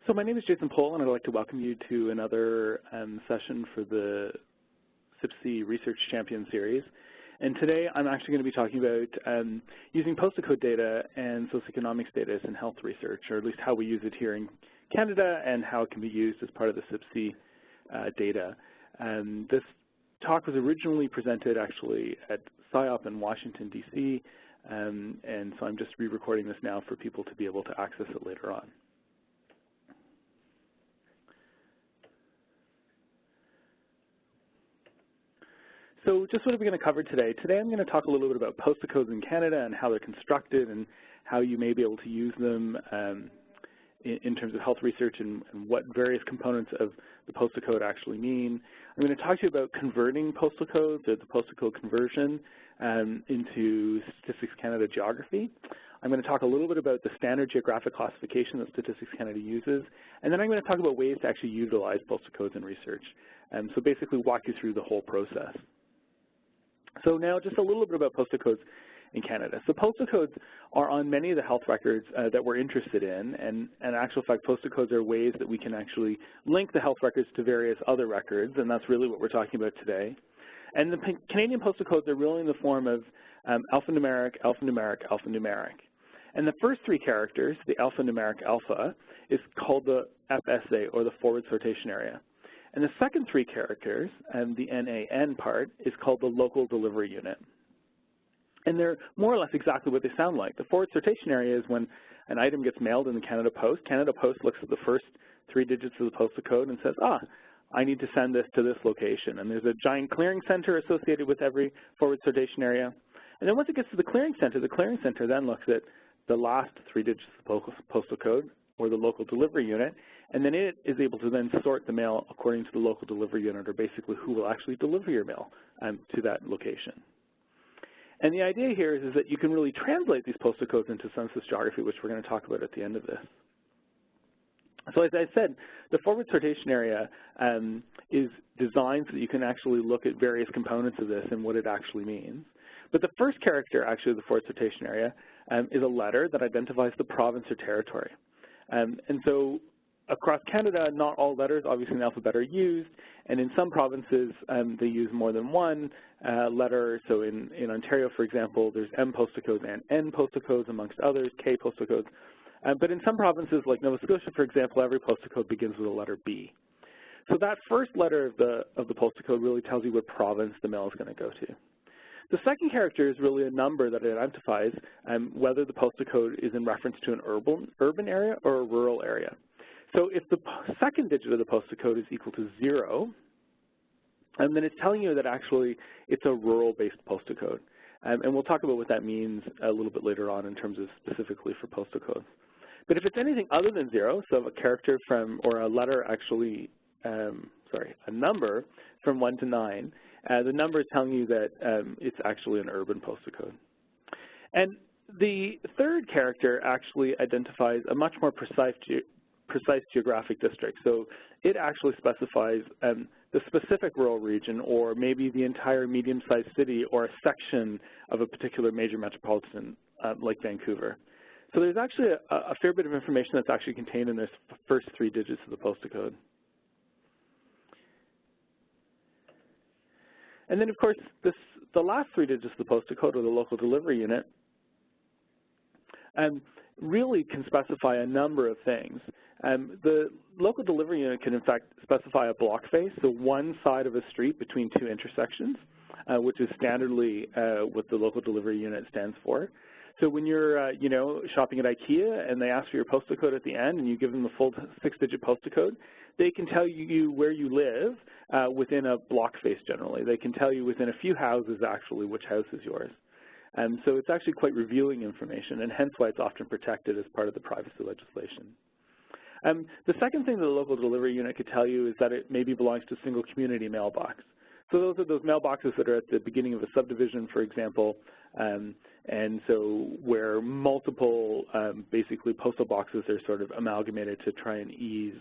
So my name is Jason Pohl, and I'd like to welcome you to another session for the cyp-c Research Champion Series. And today I'm actually going to be talking about using postal code data and socioeconomics data in health research, or at least how we use it here in Canada and how it can be used as part of the cyp-c data. This talk was originally presented actually at SIOP in Washington, D.C., and so I'm just re-recording this now for people to be able to access it later on. So just what are we going to cover today? Today I'm going to talk a little bit about postal codes in Canada and how they're constructed and how you may be able to use them in terms of health research and what various components of the postal code actually mean. I'm going to talk to you about converting postal codes, or the postal code conversion, into Statistics Canada Geography. I'm going to talk a little bit about the standard geographic classification that Statistics Canada uses, and then I'm going to talk about ways to actually utilize postal codes in research. So basically walk you through the whole process. So now just a little bit about postal codes in Canada. So postal codes are on many of the health records that we're interested in, and in actual fact, postal codes are ways that we can actually link the health records to various other records, and that's really what we're talking about today. And the Canadian postal codes are really in the form of alphanumeric, alphanumeric, alphanumeric. And the first three characters, the alphanumeric alpha, is called the FSA, or the forward sortation area. And the second three characters, and the NAN part, is called the local delivery unit. And they're more or less exactly what they sound like. The forward sortation area is when an item gets mailed in the Canada Post. Canada Post looks at the first three digits of the postal code and says, I need to send this to this location. And there's a giant clearing center associated with every forward sortation area. And then once it gets to the clearing center then looks at the last three digits of the postal code, or the local delivery unit, and then it is able to then sort the mail according to the local delivery unit, or basically who will actually deliver your mail to that location. And the idea here is that you can really translate these postal codes into census geography, which we're going to talk about at the end of this. So as I said, the forward sortation area is designed so that you can actually look at various components of this and what it actually means. But the first character, actually, of the forward sortation area is a letter that identifies the province or territory. And so across Canada, not all letters, obviously, in the alphabet are used, and in some provinces, they use more than one letter. So in Ontario, for example, there's M postal codes and N postal codes, amongst others, K postal codes. But in some provinces, like Nova Scotia, for example, every postal code begins with a letter B. So that first letter of the postal code really tells you what province the mail is going to go to. The second character is really a number that identifies whether the postal code is in reference to an urban area or a rural area. So if the second digit of the postal code is equal to 0, then it's telling you that actually it's a rural-based postal code. And we'll talk about what that means a little bit later on in terms of specifically for postal codes. But if it's anything other than 0, so a character from, or a letter actually, a number from 1 to 9, the number is telling you that it's actually an urban postal code. And the third character actually identifies a much more precise geographic district. So it actually specifies the specific rural region, or maybe the entire medium-sized city, or a section of a particular major metropolitan like Vancouver. So there's actually a fair bit of information that's actually contained in this first three digits of the postal code. And then, of course, the last three digits of the postal code, or the local delivery unit, really can specify a number of things. The local delivery unit can, in fact, specify a block face, so one side of a street between two intersections, which is standardly what the local delivery unit stands for. So when you're, shopping at IKEA and they ask for your postal code at the end and you give them the full 6-digit postal code, they can tell you where you live within a block face generally. They can tell you within a few houses actually which house is yours. So it's actually quite revealing information, and hence why it's often protected as part of the privacy legislation. The second thing that the local delivery unit could tell you is that it maybe belongs to a single community mailbox. So those are those mailboxes that are at the beginning of a subdivision, for example, and so where multiple basically postal boxes are sort of amalgamated to try and ease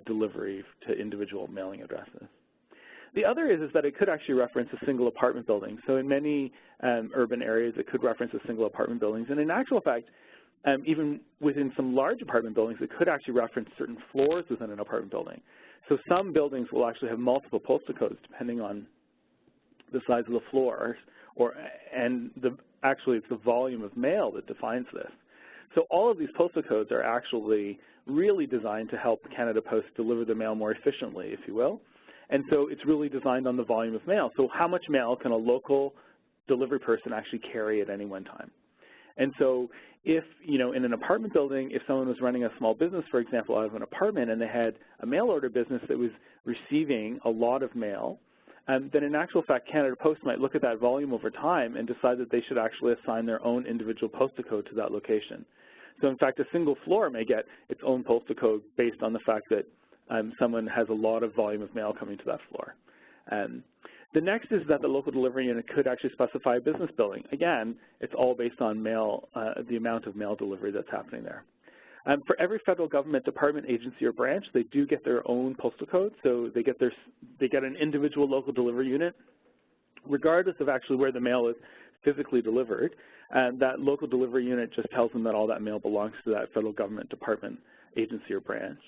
delivery to individual mailing addresses. The other is that it could actually reference a single apartment building. So in many urban areas, it could reference a single apartment buildings. And in actual fact, even within some large apartment buildings, it could actually reference certain floors within an apartment building. So some buildings will actually have multiple postal codes depending on the size of the floors, actually it's the volume of mail that defines this. So all of these postal codes are actually really designed to help Canada Post deliver the mail more efficiently, if you will. And so it's really designed on the volume of mail. So how much mail can a local delivery person actually carry at any one time? And so if, in an apartment building, if someone was running a small business, for example, out of an apartment, and they had a mail order business that was receiving a lot of mail, then in actual fact, Canada Post might look at that volume over time and decide that they should actually assign their own individual postal code to that location. So in fact, a single floor may get its own postal code based on the fact that someone has a lot of volume of mail coming to that floor. The next is that the local delivery unit could actually specify a business building. Again, it's all based on mail, the amount of mail delivery that's happening there. For every federal government department, agency, or branch, they do get their own postal code, so they get an individual local delivery unit, regardless of actually where the mail is physically delivered. And that local delivery unit just tells them that all that mail belongs to that federal government department, agency, or branch.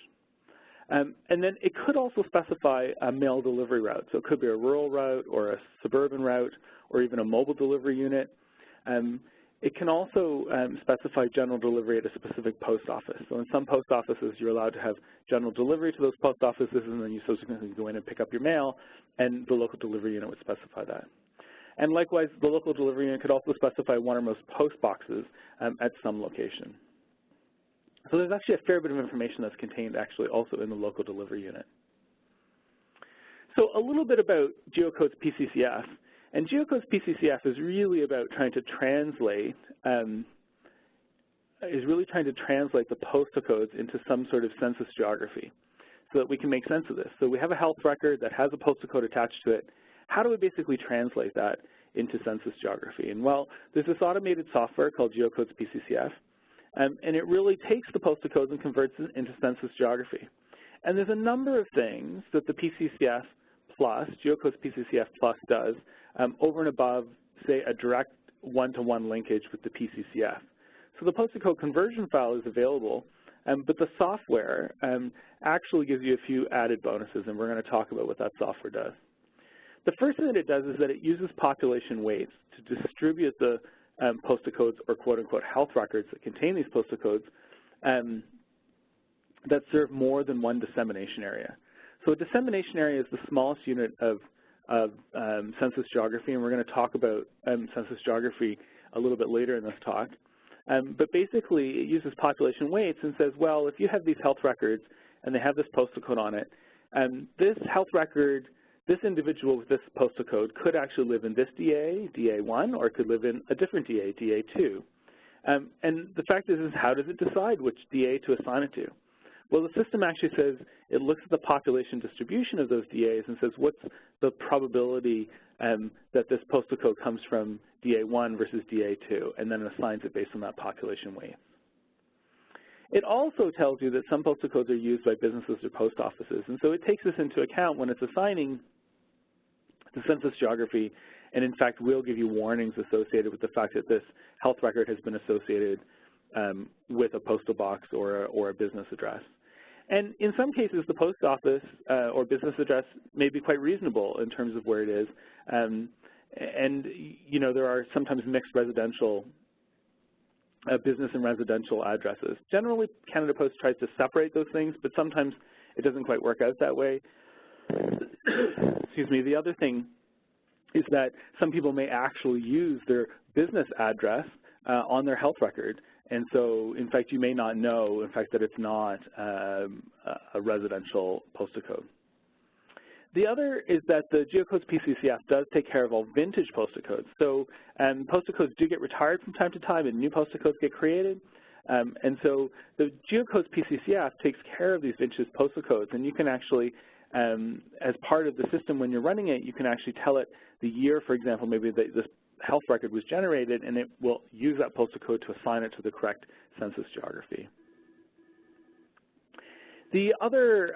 And then it could also specify a mail delivery route. So it could be a rural route or a suburban route or even a mobile delivery unit. It can also specify general delivery at a specific post office. So in some post offices, you're allowed to have general delivery to those post offices, and then you subsequently go in and pick up your mail, and the local delivery unit would specify that. And likewise, the local delivery unit could also specify one or most post boxes at some location. So there's actually a fair bit of information that's contained actually also in the local delivery unit. So a little bit about Geocodes PCCs. And Geocodes PCCs is really about trying to translate the postal codes into some sort of census geography so that we can make sense of this. So we have a health record that has a postal code attached to it. How do we basically translate that into census geography? And well, there's this automated software called Geocodes PCCs, and it really takes the postal codes and converts it into census geography. And there's a number of things that the PCCs Plus, Geocodes PCCs Plus does over and above, say, a direct one-to-one linkage with the PCCs. So the postal code conversion file is available, but the software actually gives you a few added bonuses, and we're going to talk about what that software does. The first thing that it does is that it uses population weights to distribute the postal codes or quote-unquote health records that contain these postal codes that serve more than one dissemination area. So a dissemination area is the smallest unit of census geography, and we're going to talk about census geography a little bit later in this talk. But basically, it uses population weights and says, well, if you have these health records and they have this postal code on it, this health record, this individual with this postal code could actually live in this DA, DA1, or it could live in a different DA, DA2. And the fact is how does it decide which DA to assign it to? Well, the system actually says it looks at the population distribution of those DAs and says what's the probability that this postal code comes from DA1 versus DA2, and then assigns it based on that population weight. It also tells you that some postal codes are used by businesses or post offices, and so it takes this into account when it's assigning the census geography, and in fact will give you warnings associated with the fact that this health record has been associated with a postal box or a business address. And in some cases, the post office or business address may be quite reasonable in terms of where it is. And there are sometimes mixed residential, business and residential addresses. Generally, Canada Post tries to separate those things, but sometimes it doesn't quite work out that way. Excuse me. The other thing is that some people may actually use their business address on their health record. And so, in fact, you may not know, in fact, that it's not a residential postal code. The other is that the Geocodes PCCs does take care of all vintage postal codes. So postal codes do get retired from time to time and new postal codes get created. And so the Geocodes PCCs takes care of these vintage postal codes. And you can actually, as part of the system when you're running it, you can actually tell it the year, for example, maybe this health record was generated, and it will use that postal code to assign it to the correct census geography. The other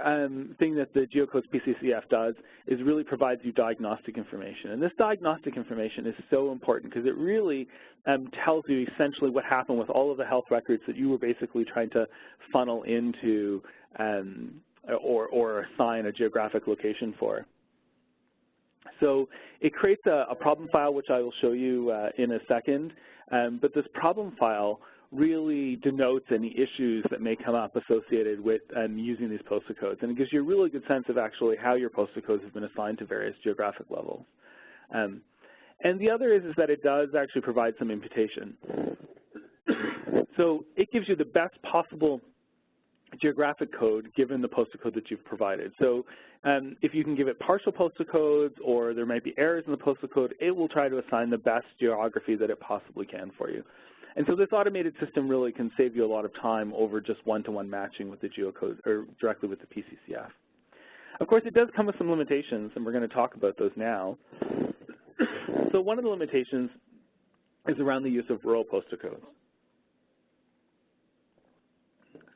thing that the Geocodes PCCF does is really provides you diagnostic information. And this diagnostic information is so important because it really tells you essentially what happened with all of the health records that you were basically trying to funnel into or assign a geographic location for. So it creates a problem file, which I will show you in a second. But this problem file really denotes any issues that may come up associated with using these postal codes. And it gives you a really good sense of actually how your postal codes have been assigned to various geographic levels. And the other is that it does actually provide some imputation. So it gives you the best possible geographic code given the postal code that you've provided. So if you can give it partial postal codes or there might be errors in the postal code, it will try to assign the best geography that it possibly can for you. And so this automated system really can save you a lot of time over just one-to-one matching with the geocode or directly with the PCCF. Of course, it does come with some limitations, and we're going to talk about those now. So one of the limitations is around the use of rural postal codes.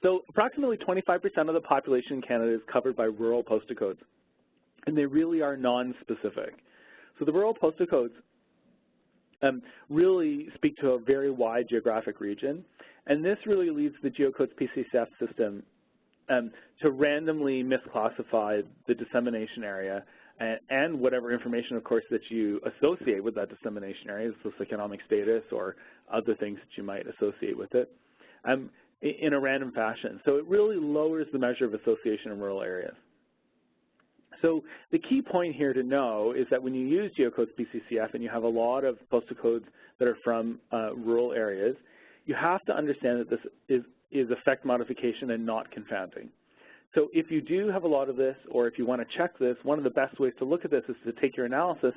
So approximately 25% of the population in Canada is covered by rural postal codes, and they really are non-specific. So the rural postal codes really speak to a very wide geographic region, and this really leads the Geocodes PCCF system to randomly misclassify the dissemination area and whatever information, of course, that you associate with that dissemination area, socioeconomic status or other things that you might associate with it, in a random fashion. So it really lowers the measure of association in rural areas. So the key point here to know is that when you use Geocodes PCCF and you have a lot of postal codes that are from rural areas, you have to understand that this is effect modification and not confounding. So if you do have a lot of this, or if you want to check this, one of the best ways to look at this is to take your analysis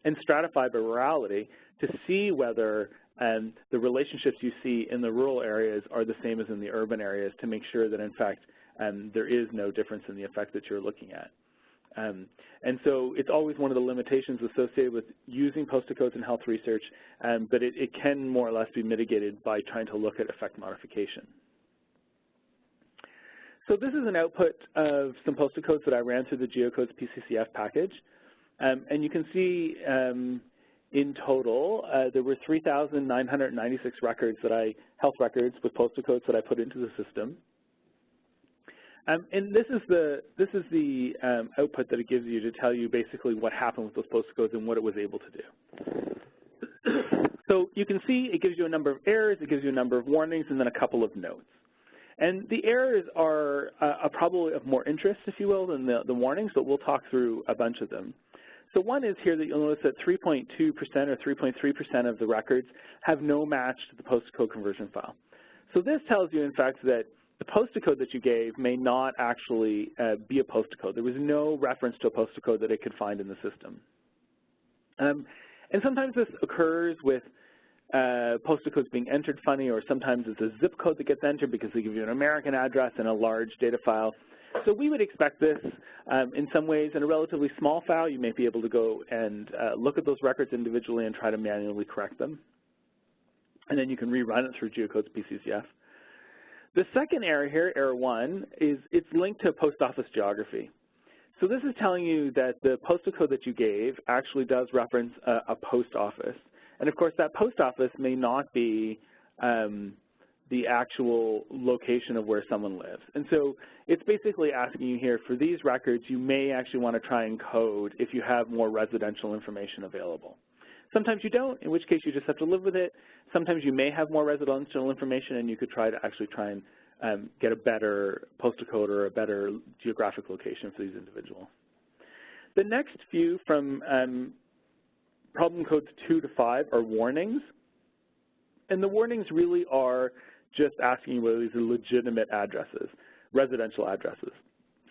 and stratify by rurality to see whether the relationships you see in the rural areas are the same as in the urban areas to make sure that, in fact, there is no difference in the effect that you're looking at. And so it's always one of the limitations associated with using postal codes in health research, but it can more or less be mitigated by trying to look at effect modification. So this is an output of some postal codes that I ran through the Geocodes PCCF package. And you can see in total, there were 3,996 records health records with postal codes that I put into the system. And this is the output that it gives you to tell you basically what happened with those postal codes and what it was able to do. So you can see it gives you a number of errors, it gives you a number of warnings, and then a couple of notes. And the errors are probably of more interest, if you will, than the warnings, but we'll talk through a bunch of them. So one is here that you'll notice that 3.2% or 3.3% of the records have no match to the postal code conversion file. So this tells you, in fact, that the postal code that you gave may not actually be a postal code. There was no reference to a postal code that it could find in the system. And sometimes this occurs with postal codes being entered funny, or sometimes it's a zip code that gets entered because they give you an American address and a large data file. So we would expect this in some ways. In a relatively small file, you may be able to go and look at those records individually and try to manually correct them. And then you can rerun it through Geocodes PCCF. The second error here, error 1, is it's linked to post office geography. So this is telling you that the postal code that you gave actually does reference a post office. And of course, that post office may not be the actual location of where someone lives. And so it's basically asking you here, for these records, you may actually want to try and code if you have more residential information available. Sometimes you don't, in which case you just have to live with it. Sometimes you may have more residential information, and you could try and get a better postal code or a better geographic location for these individuals. The next few from problem codes 2 to 5 are warnings. And the warnings really are just asking you whether these are legitimate addresses, residential addresses.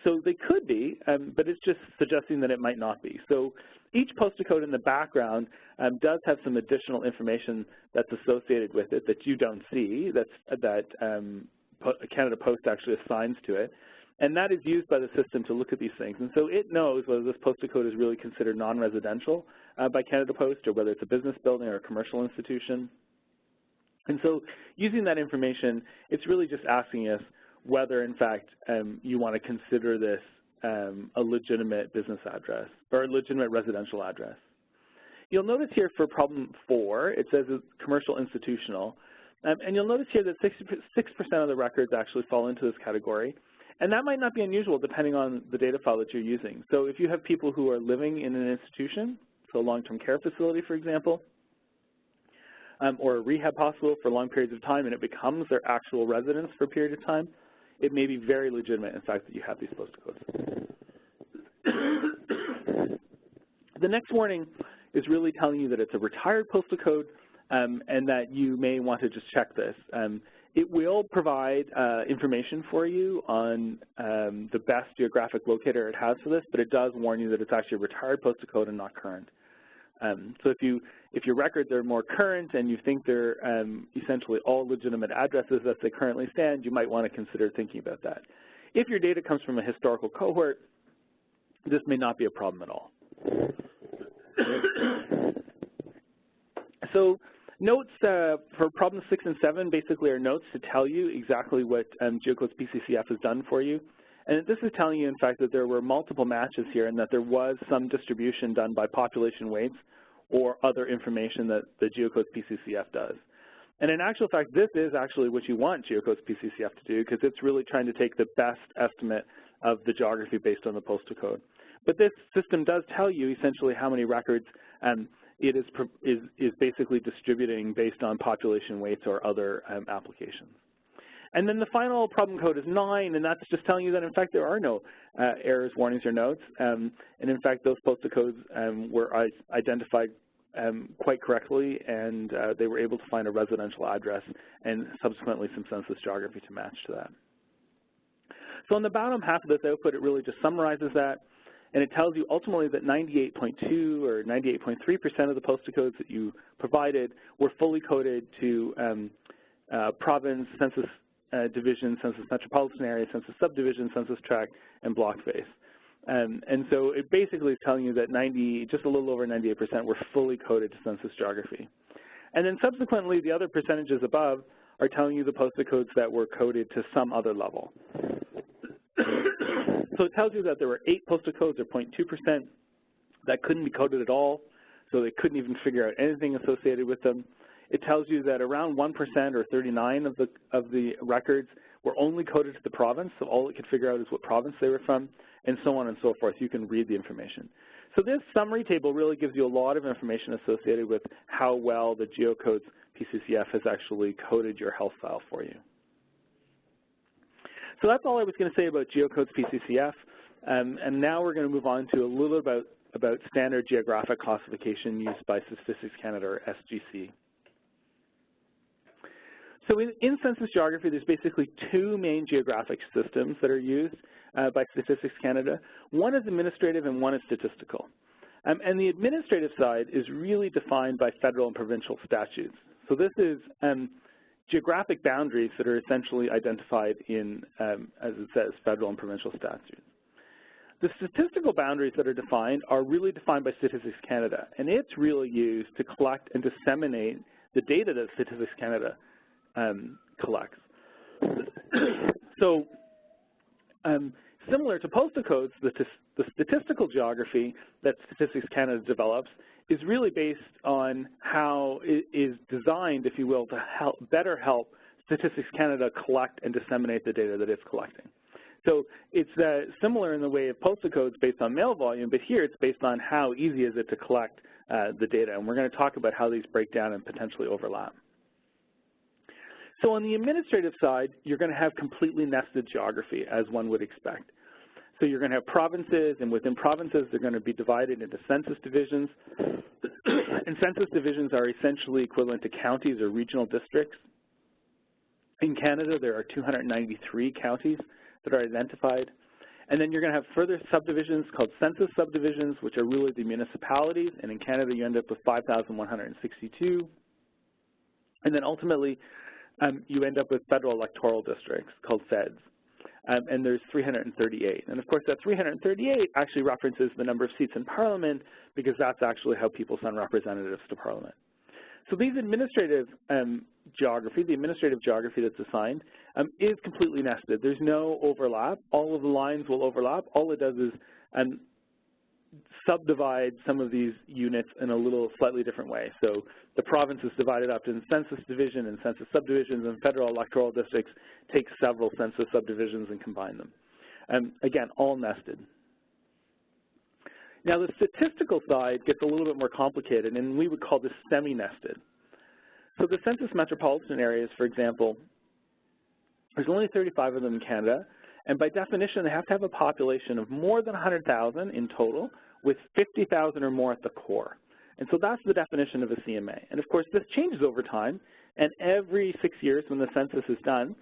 So they could be, but it's just suggesting that it might not be. So each postal code in the background does have some additional information that's associated with it that you don't see, that Canada Post actually assigns to it. And that is used by the system to look at these things. And so it knows whether this postal code is really considered non-residential by Canada Post, or whether it's a business building or a commercial institution. And so using that information, it's really just asking us whether, in fact, you want to consider this a legitimate business address or a legitimate residential address. You'll notice here for problem 4, it says it's commercial institutional. And you'll notice here that 6% of the records actually fall into this category. And that might not be unusual depending on the data file that you're using. So if you have people who are living in an institution, so a long-term care facility, for example, or a rehab hospital for long periods of time, and it becomes their actual residence for a period of time, it may be very legitimate, in fact, that you have these postal codes. The next warning is really telling you that it's a retired postal code, and that you may want to just check this. It will provide information for you on the best geographic locator it has for this, but it does warn you that it's actually a retired postal code and not current. So if your records are more current and you think they're essentially all legitimate addresses as they currently stand, you might want to consider thinking about that. If your data comes from a historical cohort, this may not be a problem at all. So notes for problem 6 and 7 basically are notes to tell you exactly what Geocodes PCCF has done for you. And this is telling you, in fact, that there were multiple matches here and that there was some distribution done by population weights or other information that the Geocodes PCCF does. And in actual fact, this is actually what you want Geocodes PCCF to do, because it's really trying to take the best estimate of the geography based on the postal code. But this system does tell you essentially how many records it is basically distributing based on population weights or other applications. And then the final problem code is 9, and that's just telling you that, in fact, there are no errors, warnings, or notes. And in fact, those postal codes were identified quite correctly, and they were able to find a residential address and subsequently some census geography to match to that. So on the bottom half of this output, it really just summarizes that. And it tells you ultimately that 98.2 or 98.3% of the postal codes that you provided were fully coded to province, census division, census metropolitan area, census subdivision, census tract, and block base. And so it basically is telling you that just a little over 98% were fully coded to census geography. And then subsequently, the other percentages above are telling you the postal codes that were coded to some other level. So it tells you that there were 8 postal codes, or 0.2%, that couldn't be coded at all, so they couldn't even figure out anything associated with them. It tells you that around 1% or 39 of the records were only coded to the province, so all it could figure out is what province they were from, and so on and so forth. You can read the information. So this summary table really gives you a lot of information associated with how well the Geocodes PCCF has actually coded your health file for you. So that's all I was going to say about Geocodes PCCF, and now we're going to move on to a little about standard geographic classification used by Statistics Canada, or SGC. So in Census Geography, there's basically 2 main geographic systems that are used by Statistics Canada. One is administrative and one is statistical. And the administrative side is really defined by federal and provincial statutes. So this is geographic boundaries that are essentially identified in, as it says, federal and provincial statutes. The statistical boundaries that are defined are really defined by Statistics Canada, and it's really used to collect and disseminate the data that Statistics Canada collects. So similar to postal codes, the statistical geography that Statistics Canada develops is really based on how it is designed, if you will, to better help Statistics Canada collect and disseminate the data that it's collecting. So it's similar in the way of postal codes based on mail volume, but here it's based on how easy is it to collect the data. And we're going to talk about how these break down and potentially overlap. So on the administrative side, you're going to have completely nested geography, as one would expect. So you're going to have provinces, and within provinces, they're going to be divided into census divisions. And census divisions are essentially equivalent to counties or regional districts. In Canada, there are 293 counties that are identified. And then you're going to have further subdivisions called census subdivisions, which are really the municipalities. And in Canada, you end up with 5,162. And then ultimately, you end up with federal electoral districts called feds. And there's 338. And of course, that 338 actually references the number of seats in Parliament, because that's actually how people send representatives to Parliament. So these administrative geography, the administrative geography that's assigned, is completely nested. There's no overlap. All of the lines will overlap. All it does is subdivide some of these units in a little slightly different way. So the province is divided up in census division and census subdivisions, and federal electoral districts take several census subdivisions and combine them. Again, all nested. Now the statistical side gets a little bit more complicated, and we would call this semi-nested. So the census metropolitan areas, for example, there's only 35 of them in Canada, and by definition they have to have a population of more than 100,000 in total, with 50,000 or more at the core. And so that's the definition of a CMA. And of course this changes over time, and every 6 years when the census is done,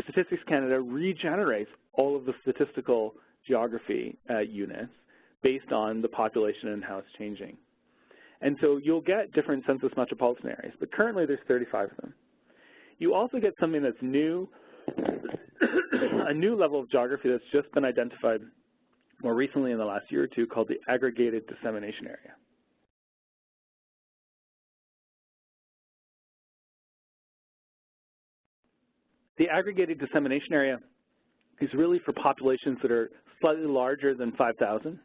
Statistics Canada regenerates all of the statistical geography units based on the population and how it's changing. And so you'll get different census metropolitan areas, but currently there's 35 of them. You also get something that's new, a new level of geography that's just been identified more recently in the last year or two, called the aggregated dissemination area. The aggregated dissemination area is really for populations that are slightly larger than 5,000.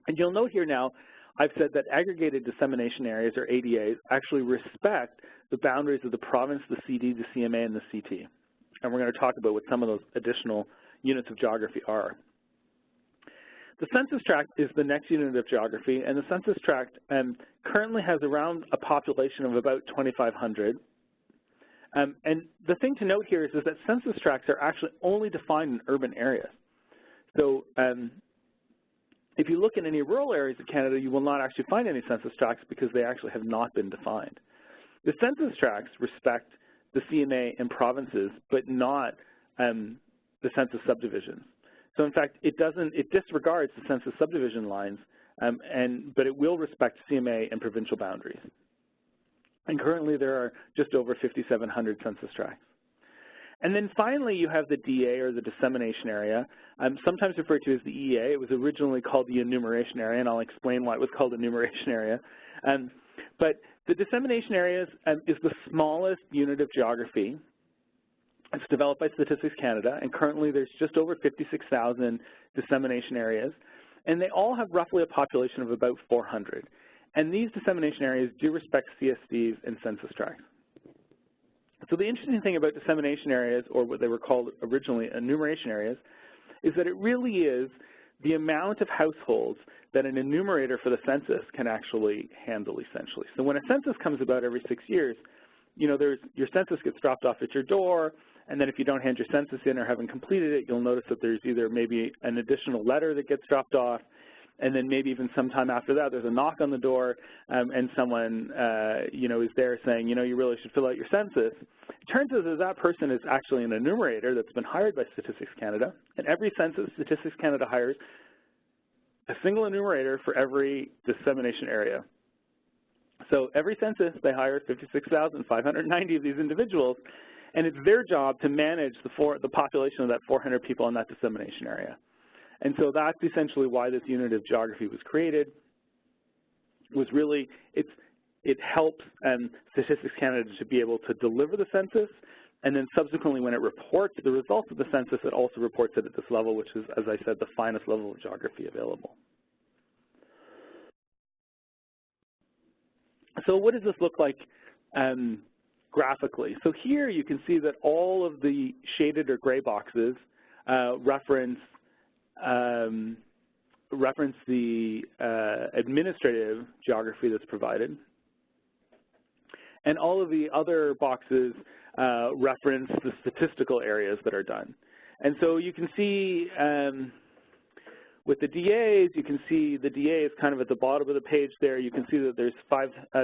And you'll note here now, I've said that aggregated dissemination areas, or ADAs, actually respect the boundaries of the province, the CD, the CMA, and the CT. And we're going to talk about what some of those additional units of geography are. The census tract is the next unit of geography, and the census tract currently has around a population of about 2,500. And the thing to note here is that census tracts are actually only defined in urban areas. So if you look in any rural areas of Canada, you will not actually find any census tracts because they actually have not been defined. The census tracts respect the CMA and provinces, but not the census subdivisions. So in fact, it disregards the census subdivision lines, but it will respect CMA and provincial boundaries. And currently there are just over 5,700 census tracts. And then finally you have the DA, or the dissemination area, sometimes referred to as the EA. It was originally called the enumeration area, and I'll explain why it was called enumeration area. But the dissemination areas is the smallest unit of geography. It's developed by Statistics Canada, and currently there's just over 56,000 dissemination areas, and they all have roughly a population of about 400. And these dissemination areas do respect CSDs and census tracts. So the interesting thing about dissemination areas, or what they were called originally enumeration areas, is that it really is the amount of households that an enumerator for the census can actually handle, essentially. So when a census comes about every 6 years, you know, your census gets dropped off at your door, and then if you don't hand your census in or haven't completed it, you'll notice that there's either maybe an additional letter that gets dropped off, and then maybe even sometime after that there's a knock on the door, and someone you know, is there saying, you know, you really should fill out your census. It turns out that that person is actually an enumerator that's been hired by Statistics Canada, and every census Statistics Canada hires a single enumerator for every dissemination area. So every census they hire 56,590 of these individuals, and it's their job to manage the population of that 400 people in that dissemination area. And so that's essentially why this unit of geography was created. Was really, it helps Statistics Canada to be able to deliver the census, and then subsequently when it reports the results of the census, it also reports it at this level, which is, as I said, the finest level of geography available. So what does this look like graphically? So here you can see that all of the shaded or gray boxes reference the administrative geography that's provided, and all of the other boxes reference the statistical areas that are done. And so you can see with the DAs, you can see the DA is kind of at the bottom of the page there. You can see that there's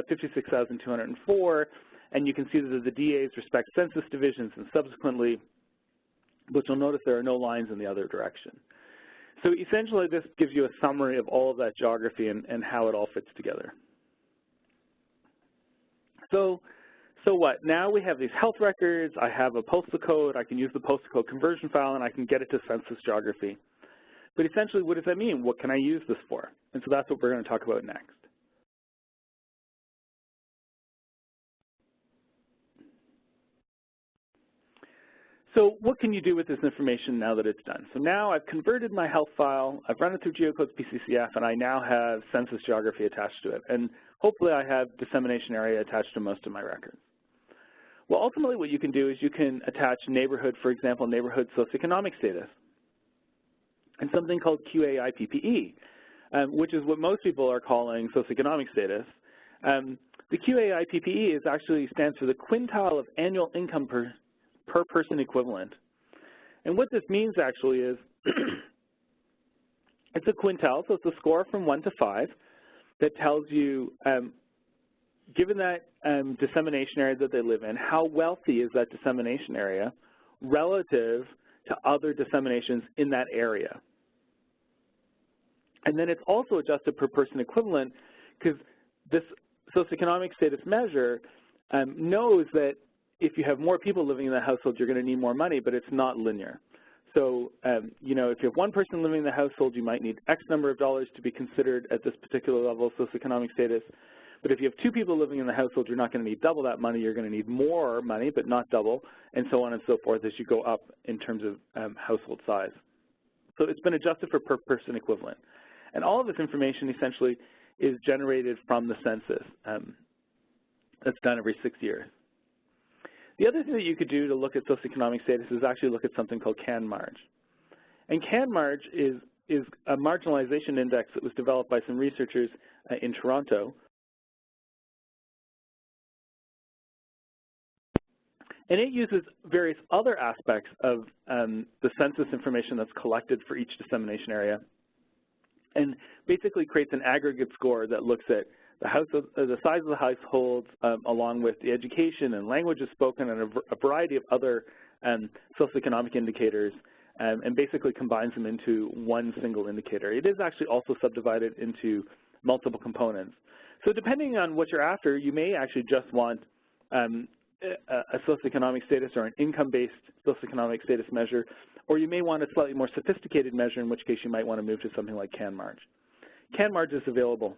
56,204, and you can see that the DAs respect census divisions, and subsequently, but you'll notice there are no lines in the other direction. So essentially this gives you a summary of all of that geography and how it all fits together. So what? Now we have these health records, I have a postal code, I can use the postal code conversion file, and I can get it to census geography. But essentially, what does that mean? What can I use this for? And so that's what we're going to talk about next. So what can you do with this information now that it's done? So now I've converted my health file, I've run it through Geocodes PCCF, and I now have Census Geography attached to it. And hopefully I have dissemination area attached to most of my records. Well, ultimately what you can do is you can attach neighborhood, for example, neighborhood socioeconomic status, and something called QAIPPE, which is what most people are calling socioeconomic status. The QAIPPE is actually stands for the quintile of annual income per person equivalent. And what this means actually is it's a quintile, so it's a score from 1 to 5 that tells you, given that dissemination area that they live in, how wealthy is that dissemination area relative to other disseminations in that area. And then it's also adjusted per person equivalent because this socioeconomic status measure knows that if you have more people living in the household, you're going to need more money, but it's not linear. So, you know, if you have one person living in the household, you might need X number of dollars to be considered at this particular level of socioeconomic status. But if you have 2 people living in the household, you're not going to need double that money. You're going to need more money, but not double, and so on and so forth as you go up in terms of household size. So it's been adjusted for per person equivalent. And all of this information essentially is generated from the census that's done every 6 years. The other thing that you could do to look at socioeconomic status is actually look at something called CanMarge. And CanMarge is a marginalization index that was developed by some researchers in Toronto. And it uses various other aspects of the census information that's collected for each dissemination area and basically creates an aggregate score that looks at the size of the households along with the education and languages spoken and a variety of other socioeconomic indicators and basically combines them into one single indicator. It is actually also subdivided into multiple components. So depending on what you're after, you may actually just want a socioeconomic status or an income-based socioeconomic status measure, or you may want a slightly more sophisticated measure, in which case you might want to move to something like CanMarge. CanMarge is available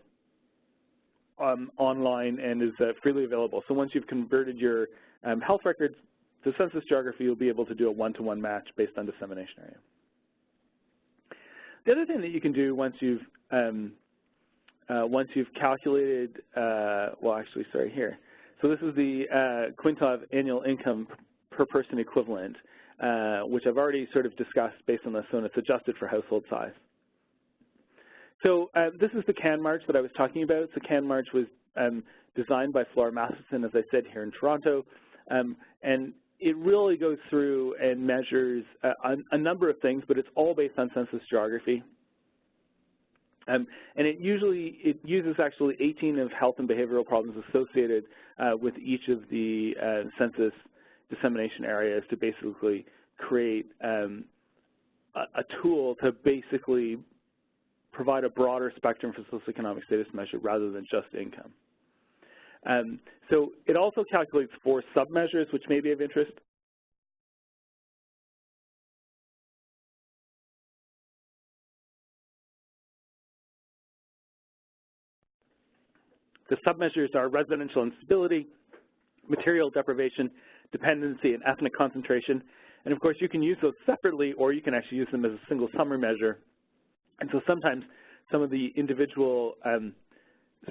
online and is freely available. So once you've converted your health records to Census Geography, you'll be able to do a one-to-one match based on dissemination area. The other thing that you can do once you've calculated, well, actually, sorry, here. So this is the quintile of annual income per person equivalent, which I've already sort of discussed based on this, and it's adjusted for household size. So this is the CanMarge that I was talking about. So CanMarge was designed by Flora Matheson, as I said, here in Toronto. And it really goes through and measures a number of things, but it's all based on Census Geography. And it uses actually 18 of health and behavioral problems associated with each of the census dissemination areas to basically create a tool to basically provide a broader spectrum for socioeconomic status measure rather than just income. So it also calculates 4 submeasures, which may be of interest. The submeasures are residential instability, material deprivation, dependency, and ethnic concentration. And of course, you can use those separately, or you can actually use them as a single summary measure. And so sometimes some of the individual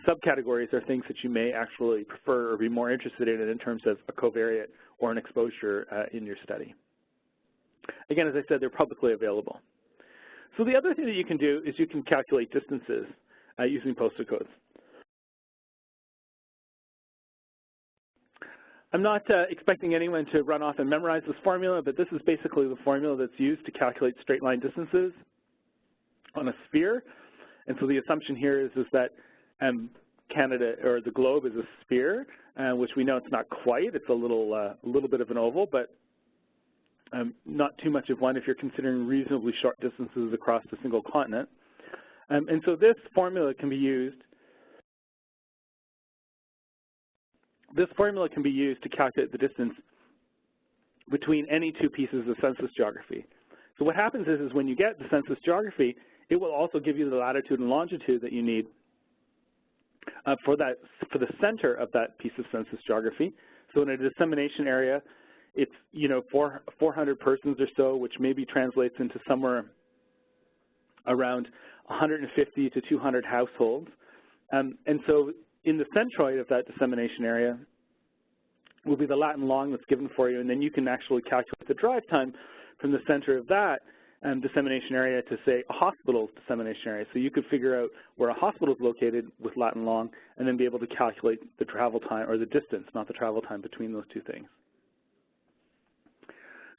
subcategories are things that you may actually prefer or be more interested in terms of a covariate or an exposure in your study. Again, as I said, they're publicly available. So the other thing that you can do is you can calculate distances using postal codes. I'm not expecting anyone to run off and memorize this formula, but this is basically the formula that's used to calculate straight line distances on a sphere. And so the assumption here is that Canada, or the globe, is a sphere, which we know it's not quite. It's a little bit of an oval, but not too much of one if you're considering reasonably short distances across a single continent. And so this formula can be used. This formula can be used to calculate the distance between any 2 pieces of census geography. So what happens is when you get the census geography, it will also give you the latitude and longitude that you need for the center of that piece of census geography. So in a dissemination area, it's, 400 persons or so, which maybe translates into somewhere around 150 to 200 households. And so in the centroid of that dissemination area will be the Latin long that's given for you, and then you can actually calculate the drive time from the center of that dissemination area to, say, a hospital's dissemination area. So you could figure out where a hospital is located with Latin long and then be able to calculate the travel time, or the distance, not the travel time, between those two things.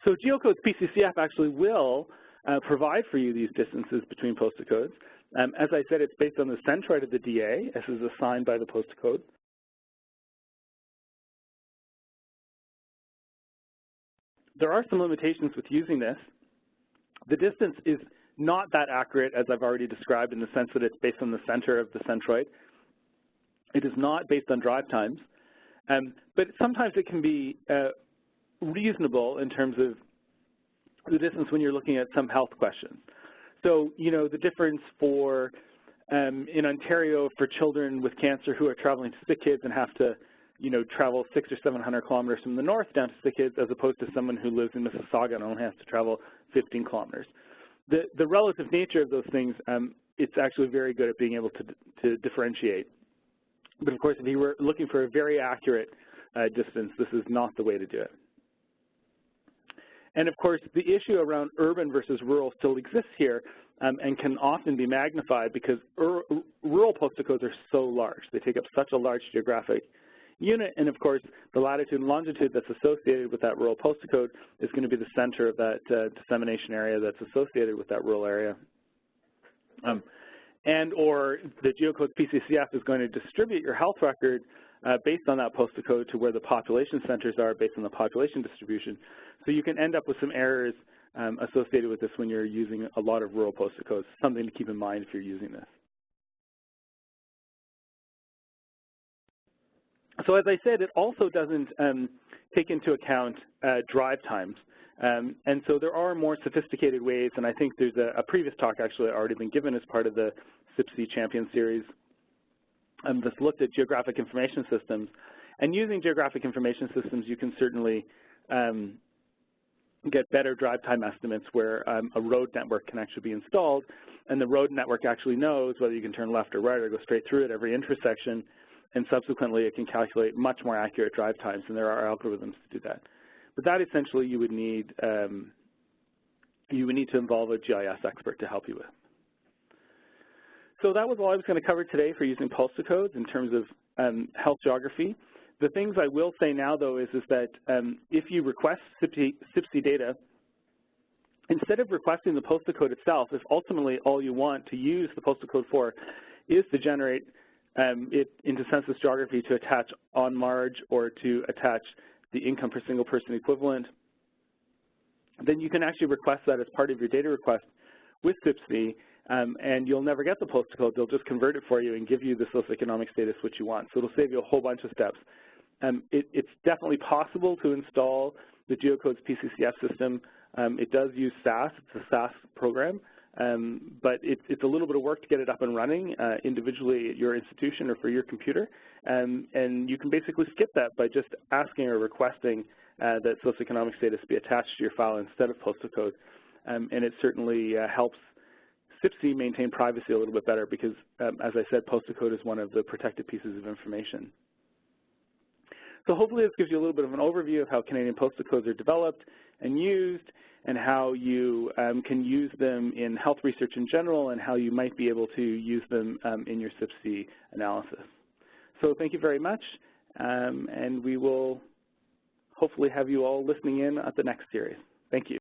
So Geocodes PCCF actually will provide for you these distances between postal codes. As I said, it's based on the centroid of the DA. This is assigned by the postal code. There are some limitations with using this. The distance is not that accurate, as I've already described, in the sense that it's based on the center of the centroid. It is not based on drive times, but sometimes it can be reasonable in terms of the distance when you're looking at some health questions. So, the difference for, in Ontario, for children with cancer who are traveling to sick kids and have to, travel 600 or 700 kilometers from the north down to sick kids, as opposed to someone who lives in Mississauga and only has to travel 15 kilometers. The relative nature of those things, it's actually very good at being able to differentiate. But of course, if you were looking for a very accurate distance, this is not the way to do it. And of course, the issue around urban versus rural still exists here and can often be magnified because rural postal codes are so large. They take up such a large geographic unit, and of course, the latitude and longitude that's associated with that rural postal code is going to be the center of that dissemination area that's associated with that rural area. Or the Geocodes PCCF is going to distribute your health record based on that postal code to where the population centers are based on the population distribution. So you can end up with some errors associated with this when you're using a lot of rural postal codes, something to keep in mind if you're using this. So as I said, it also doesn't take into account drive times. And so there are more sophisticated ways, and I think there's a previous talk actually already been given as part of the cyp-c Champion Series that's looked at geographic information systems. And using geographic information systems, you can certainly get better drive time estimates where a road network can actually be installed, and the road network actually knows whether you can turn left or right or go straight through at every intersection, and subsequently it can calculate much more accurate drive times, and there are algorithms to do that. But that essentially you would need to involve a GIS expert to help you with. So that was all I was going to cover today for using postal codes in terms of health geography. The things I will say now, though, is that if you request cyp-c data, instead of requesting the postal code itself, if ultimately all you want to use the postal code for is to generate it into Census Geography to attach on marge or to attach the income per single person equivalent, then you can actually request that as part of your data request with cyp-c, and you'll never get the postal code. They'll just convert it for you and give you the socioeconomic status which you want. So it'll save you a whole bunch of steps. It's definitely possible to install the Geocodes PCCF system. It does use SAS. It's a SAS program. But it's a little bit of work to get it up and running individually at your institution or for your computer. And you can basically skip that by just asking or requesting that socioeconomic status be attached to your file instead of postal code. And it certainly helps cyp-c maintain privacy a little bit better because, as I said, postal code is one of the protected pieces of information. So hopefully this gives you a little bit of an overview of how Canadian postal codes are developed and used, and how you can use them in health research in general, and how you might be able to use them in your cyp-c analysis. So thank you very much, and we will hopefully have you all listening in at the next series. Thank you.